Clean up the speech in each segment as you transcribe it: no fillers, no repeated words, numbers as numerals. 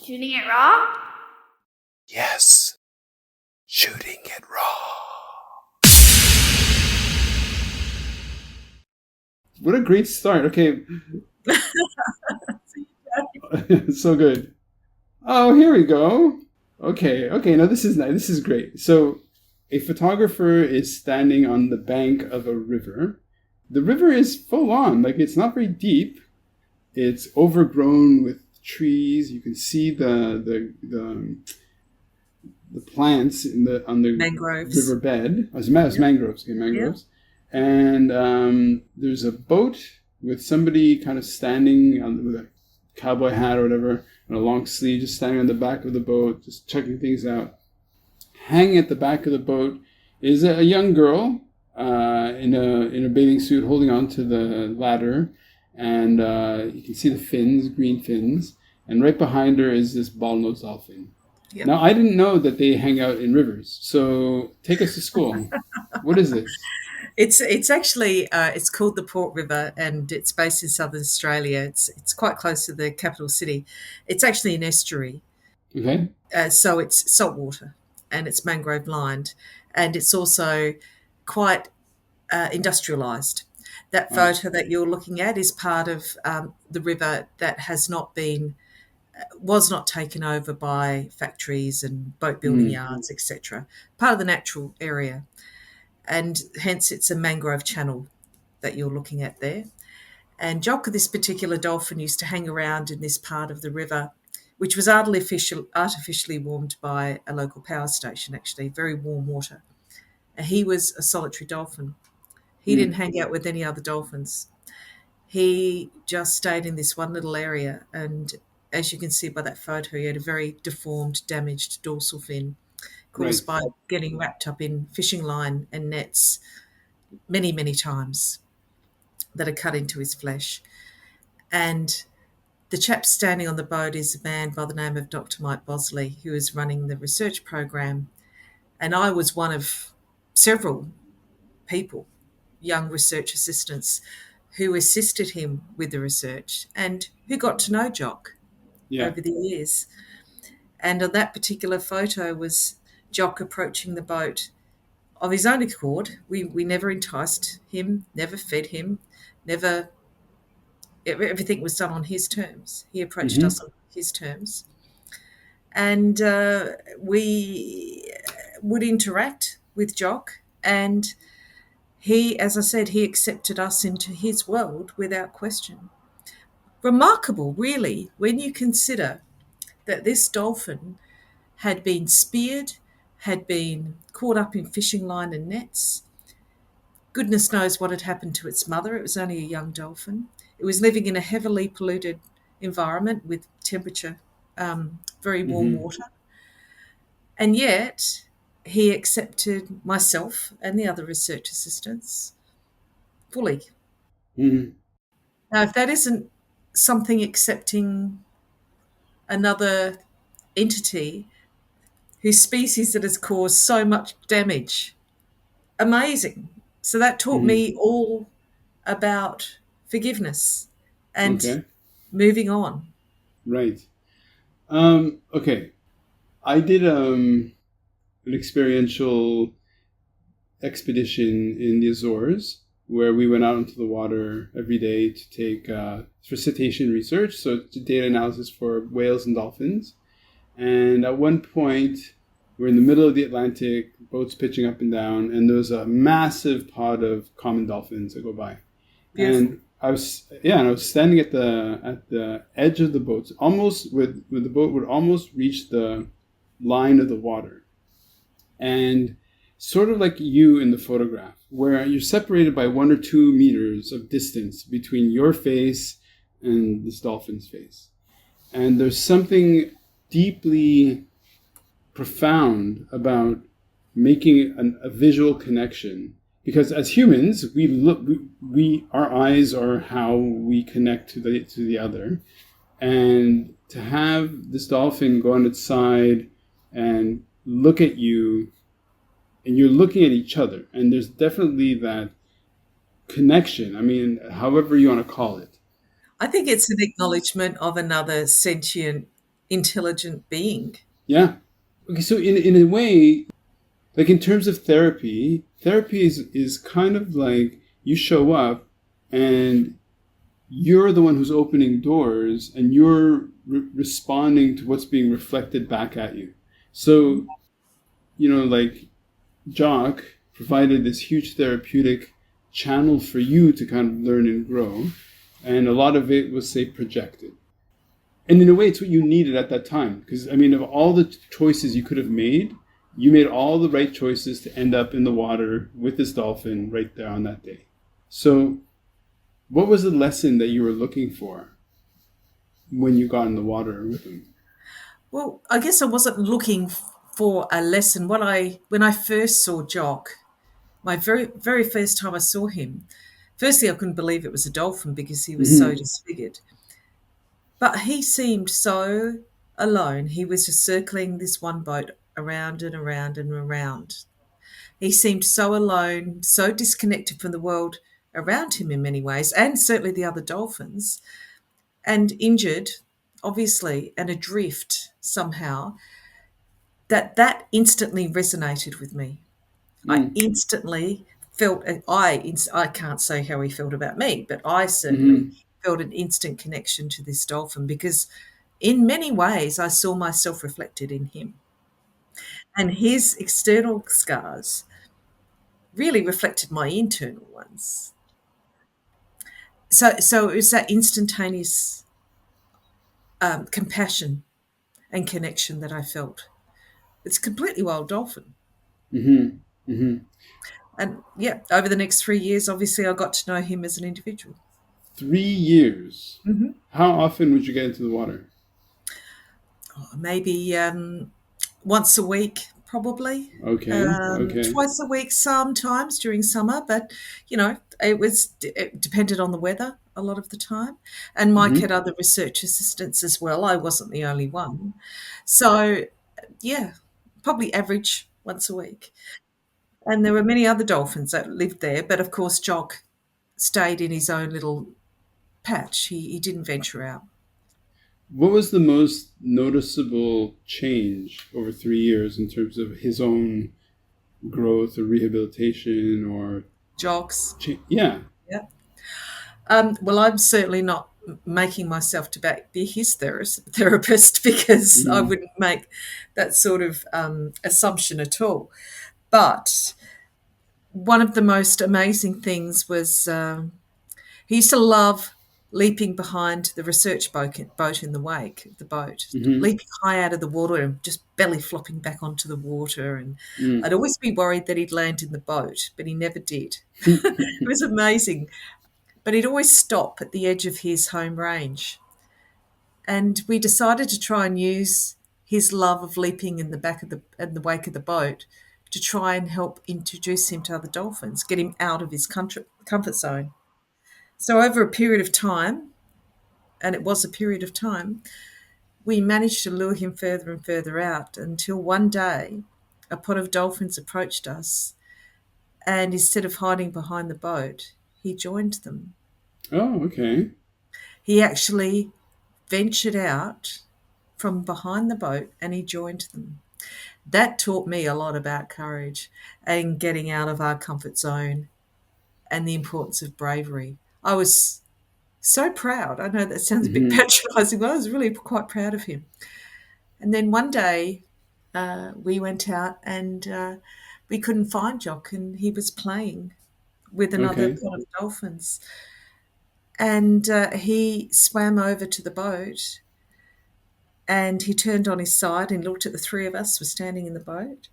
Shooting it raw? Yes. Shooting it raw. What a great start. Okay. So good. Oh, here we go. Okay. Now this is nice. This is great. So a photographer is standing on the bank of a river. The river is full on. Like, it's not very deep. It's overgrown with trees. You can see the plants on the Mangroves. riverbed. It's mangroves. Okay, mangroves. Yeah. And there's a boat with somebody kind of standing with a cowboy hat or whatever and a long sleeve, just standing on the back of the boat, just checking things out. Hanging at the back of the boat is a young girl in a bathing suit, holding on to the ladder, and you can see the fins, green fins, and right behind her is this bottlenose dolphin. Yep. Now, I didn't know that they hang out in rivers, so take us to school. What is this? It's actually it's called the Port River, and it's based in southern Australia. It's quite close to the capital city. It's actually an estuary. Okay. So it's saltwater, and it's mangrove lined, and it's also quite industrialised. That photo that you're looking at is part of the river that was not taken over by factories and boat building yards, etc. Part of the natural area. And hence it's a mangrove channel that you're looking at there. And Jock, this particular dolphin, used to hang around in this part of the river, which was artificially warmed by a local power station, actually, very warm water. And he was a solitary dolphin. He didn't hang out with any other dolphins. He just stayed in this one little area. And as you can see by that photo, he had a very deformed, damaged dorsal fin, caused by getting wrapped up in fishing line and nets many, many times that are cut into his flesh. And the chap standing on the boat is a man by the name of Dr. Mike Bosley, who is running the research program. And I was one of several people, young research assistants, who assisted him with the research and who got to know Jock over the years. And on that particular photo was Jock approaching the boat of his own accord. We never enticed him, never fed him, everything was done on his terms. He approached us on his terms. And we would interact with Jock, and he, as I said, he accepted us into his world without question. Remarkable, really, when you consider that this dolphin had been speared, had been caught up in fishing line and nets. Goodness knows what had happened to its mother. It was only a young dolphin. It was living in a heavily polluted environment with temperature, very warm water. And yet he accepted myself and the other research assistants fully. Now, if that isn't something accepting another entity whose species that has caused so much damage, amazing. So that taught me all about forgiveness and moving on. Right. Okay. I did an experiential expedition in the Azores where we went out into the water every day to take for cetacean research, so data analysis for whales and dolphins. And at one point, we're in the middle of the Atlantic, boats pitching up and down, and there was a massive pod of common dolphins that go by. Yes. And I was standing at the edge of the boat, almost with the boat would almost reach the line of the water, and sort of like you in the photograph, where you're separated by 1 or 2 meters of distance between your face and this dolphin's face, and there's something deeply profound about making a visual connection, because as humans our eyes are how we connect to the other, and to have this dolphin go on its side and look at you, and you're looking at each other, and there's definitely that connection. I mean, however you want to call it. I think it's an acknowledgement of another sentient intelligent being. Yeah. Okay, so in a way, like in terms of therapy, therapy is kind of like you show up and you're the one who's opening doors and you're responding to what's being reflected back at you. So, like Jock provided this huge therapeutic channel for you to kind of learn and grow. And a lot of it was, say, projected. And in a way, it's what you needed at that time. Because, I mean, of all the choices you could have made, you made all the right choices to end up in the water with this dolphin right there on that day. So, what was the lesson that you were looking for when you got in the water with him? Well, I guess I wasn't looking for a lesson. When I first saw Jock, my very first time I saw him, firstly I couldn't believe it was a dolphin because he was so disfigured. But he seemed so alone. He was just circling this one boat around and around and around. He seemed so alone, so disconnected from the world around him in many ways, and certainly the other dolphins, and injured, obviously, and adrift somehow. That instantly resonated with me. I instantly felt, I can't say how he felt about me, but I certainly felt an instant connection to this dolphin because in many ways I saw myself reflected in him. And his external scars really reflected my internal ones. So it was that instantaneous compassion and connection that I felt. It's a completely wild dolphin. And yeah, over the next 3 years, obviously, I got to know him as an individual. 3 years? How often would you get into the water? Maybe once a week, probably. Okay. Twice a week sometimes during summer, but it depended on the weather a lot of the time. And Mike had other research assistants as well. I wasn't the only one. So yeah, probably average once a week. And there were many other dolphins that lived there, but of course Jock stayed in his own little patch. He didn't venture out. What was the most noticeable change over 3 years in terms of his own growth or rehabilitation or Jock's. Yeah. Yeah. Well, I'm certainly not making myself to be his therapist because I wouldn't make that sort of assumption at all. But one of the most amazing things was he used to love leaping behind the research boat in the wake of the boat, leaping high out of the water and just belly flopping back onto the water. And I'd always be worried that he'd land in the boat, but he never did. It was amazing. But he'd always stop at the edge of his home range. And we decided to try and use his love of leaping in the wake of the boat to try and help introduce him to other dolphins, get him out of his comfort zone. So over a period of time, and it was a period of time, we managed to lure him further and further out until one day a pod of dolphins approached us, and instead of hiding behind the boat, he joined them. Oh, okay. He actually ventured out from behind the boat and he joined them. That taught me a lot about courage and getting out of our comfort zone and the importance of bravery. I was so proud. I know that sounds a bit patronising, but I was really quite proud of him. And then one day we went out and we couldn't find Jock, and he was playing with another pod of dolphins. And he swam over to the boat and he turned on his side and looked at the three of us were standing in the boat.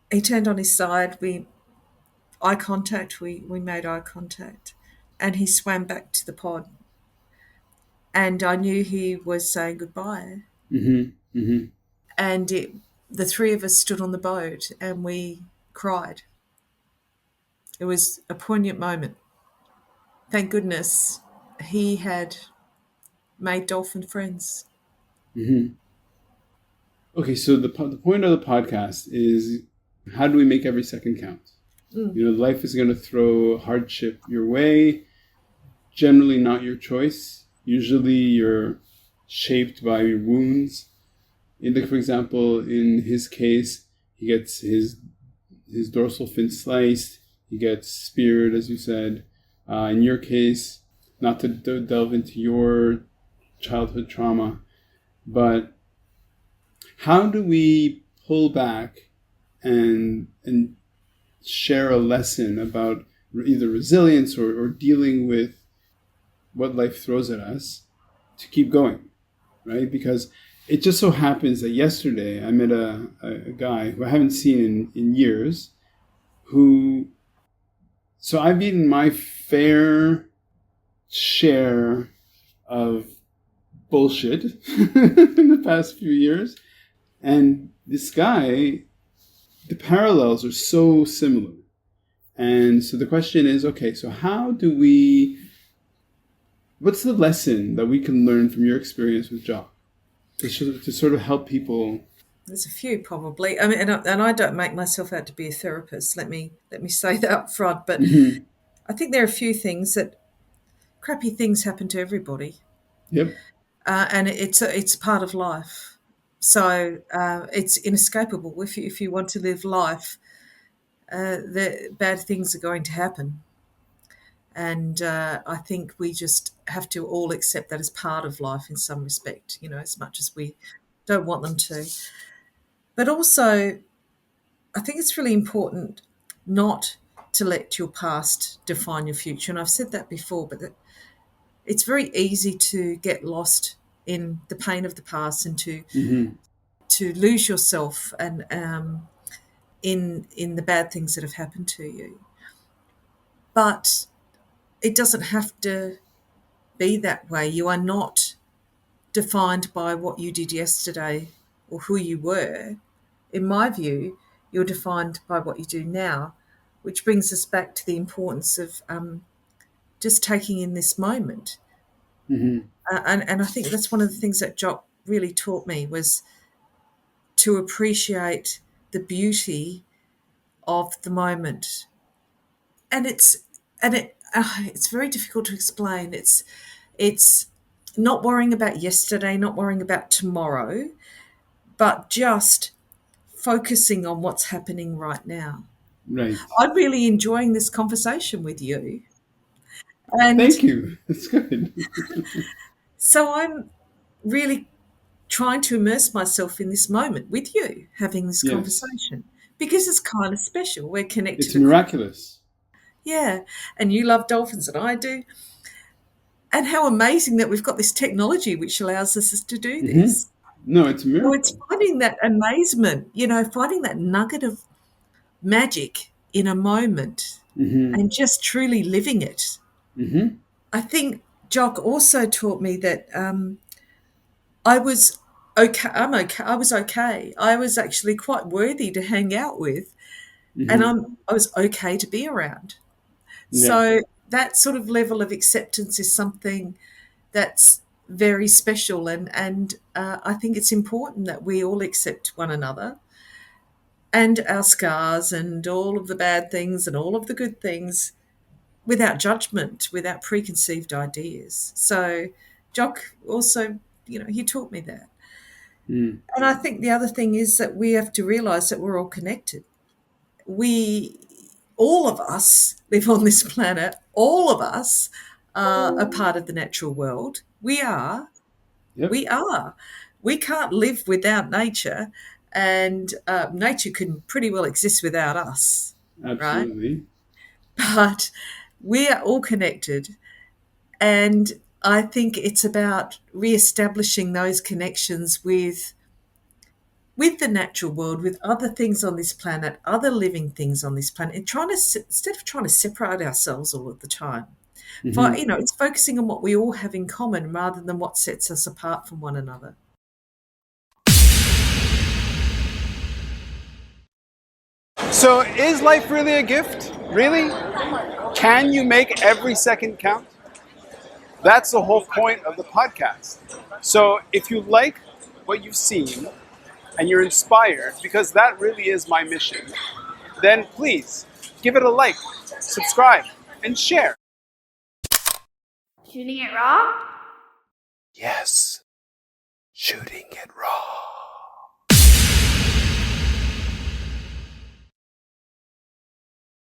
He turned on his side. We made eye contact, and he swam back to the pod. And I knew he was saying goodbye. And the three of us stood on the boat and we cried. It was a poignant moment. Thank goodness he had made dolphin friends. Okay, so the point of the podcast is, how do we make every second count? Life is going to throw hardship your way, generally not your choice. Usually you're shaped by wounds. For example, in his case, he gets his dorsal fin sliced, he gets speared, as you said. In your case, not to delve into your childhood trauma, but how do we pull back and share a lesson about either resilience or dealing with what life throws at us to keep going, right? Because it just so happens that yesterday I met a guy who I haven't seen in years, so I've eaten my fair share of bullshit in the past few years. And this guy, the parallels are so similar. And so the question is, okay, so what's the lesson that we can learn from your experience with Jock to sort of help people? There's a few probably. I mean, and I don't make myself out to be a therapist. Let me say that up front. But I think there are a few things that crappy things happen to everybody. Yep. And it's part of life. So it's inescapable. If you want to live life, the bad things are going to happen. And I think we just have to all accept that as part of life in some respect, as much as we don't want them to. But also, I think it's really important not to let your past define your future. And I've said that before, but it's very easy to get lost in the pain of the past and to lose yourself and in the bad things that have happened to you. But it doesn't have to be that way. You are not defined by what you did yesterday or who you were. In my view, you're defined by what you do now, which brings us back to the importance of just taking in this moment. And I think that's one of the things that Jock really taught me, was to appreciate the beauty of the moment. And it's very difficult to explain. It's not worrying about yesterday, not worrying about tomorrow, but just focusing on what's happening right now. Right. I'm really enjoying this conversation with you. And thank you. That's good. So I'm really trying to immerse myself in this moment with you, having this conversation, because it's kind of special. We're connected. It's miraculous. Yeah. And you love dolphins and I do. And how amazing that we've got this technology which allows us to do this. No, it's a miracle. Well, it's finding that amazement, finding that nugget of magic in a moment and just truly living it. I think Jock also taught me that I was okay. I was okay. I was actually quite worthy to hang out with, and I was okay to be around. Yeah. So that sort of level of acceptance is something that's very special, and I think it's important that we all accept one another and our scars and all of the bad things and all of the good things without judgment, without preconceived ideas. So Jock also, he taught me that. And I think the other thing is that we have to realise that we're all connected. All of us live on this planet. All of us are a part of the natural world. We are. Yep. We are. We can't live without nature, and nature can pretty well exist without us. Absolutely. Right? But we are all connected, and I think it's about reestablishing those connections with the natural world, with other things on this planet, other living things on this planet, and instead of trying to separate ourselves all of the time. It's focusing on what we all have in common rather than what sets us apart from one another. So is life really a gift? Really? Can you make every second count? That's the whole point of the podcast. So if you like what you've seen and you're inspired, because that really is my mission, then please give it a like, subscribe, and share. Shooting it raw?